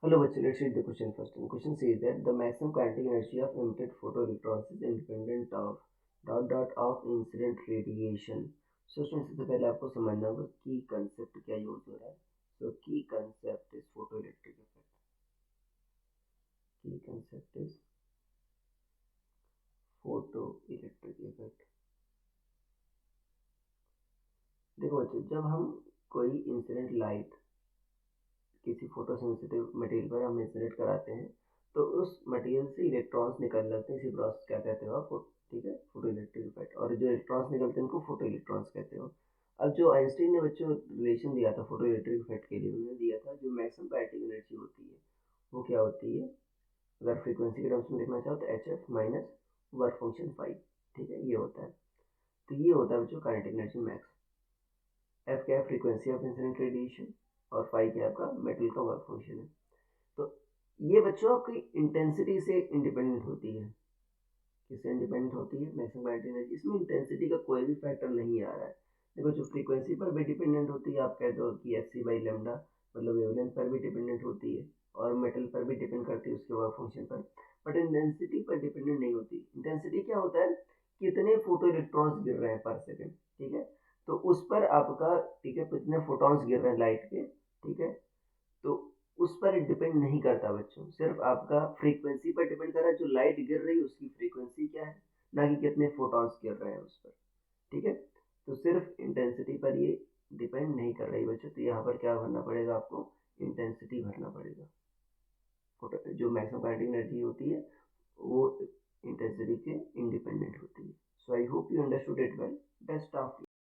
Hello, bachcho, let's read the question first. And question says that the maximum kinetic energy of emitted photoelectrons is independent of of incident radiation. So students, सबसे पहले आपको समझना होगा की concept क्या use हो रहा है. So key concept is photoelectric effect. Key concept is photoelectric effect. देखो बच्चों, जब हम कोई इंसिडेंट लाइट किसी फोटो सेंसिटिव मटेरियल पर हम इंसिडेंट कराते हैं तो उस मटेरियल से इलेक्ट्रॉन्स निकल लगते हैं. इसी प्रोसेस क्या कहते हो आप, ठीक है, फोटो इलेक्ट्रिक इफेक्ट. और जो इलेक्ट्रॉन्स निकलते हैं उनको फोटो इलेक्ट्रॉन्स कहते हो. अब जो आइंस्टीन ने बच्चों रिलेशन दिया था फोटो इलेक्ट्रिक इफेक्ट के लिए, उन्होंने दिया था जो मैक्सिमम काइनेटिक एनर्जी होती है वो क्या होती है. अगर फ्रीक्वेंसी के टर्म्स में लिखना चाहो तो H F minus work function five. ठीक है, ये होता है. तो ये होता है बच्चों काइनेटिक एनर्जी मैक्स. एफ क्या है, फ्रीक्वेंसी ऑफ इंसिडेंट रेडिएशन. और फाइव क्या है आपका मेटल का वर्क फंक्शन है. तो ये बच्चों आपकी इंटेंसिटी से इंडिपेंडेंट होती है. किससे इंडिपेंडेंट होती है, मैक्सिमम काइनेटिक एनर्जी. इसमें इंटेंसिटी का कोई भी फैक्टर नहीं आ रहा है. देखो, जो फ्रीक्वेंसी पर भी डिपेंडेंट होती है, आप कहते हो कि एफ सी बाई लेमडा, मतलब वेवलेंथ पर भी डिपेंडेंट होती है और मेटल पर भी डिपेंड करती है उसके वर्क फंक्शन पर. बट इंटेंसिटी पर डिपेंडेंट नहीं होती. इंटेंसिटी क्या होता है, कितने फोटो इलेक्ट्रॉन्स गिर रहे हैं पर सेकेंड. ठीक है, तो उस पर आपका, ठीक है, कितने फोटॉन्स गिर रहे हैं लाइट के. ठीक है, तो उस पर डिपेंड नहीं करता बच्चों, सिर्फ आपका फ्रीक्वेंसी पर डिपेंड कर रहा है. जो लाइट गिर रही है उसकी फ्रीक्वेंसी क्या है, ना कि कितने फोटॉन्स गिर रहे हैं उस पर. ठीक है, तो सिर्फ इंटेंसिटी पर ये डिपेंड नहीं कर रही बच्चों. तो यहाँ पर क्या भरना पड़ेगा आपको, इंटेंसिटी भरना पड़ेगा. जो मैक्सिमम काइनेटिक एनर्जी होती है वो इंटेंसिटी के इंडिपेंडेंट होती है. So I hope you understood it well. Best of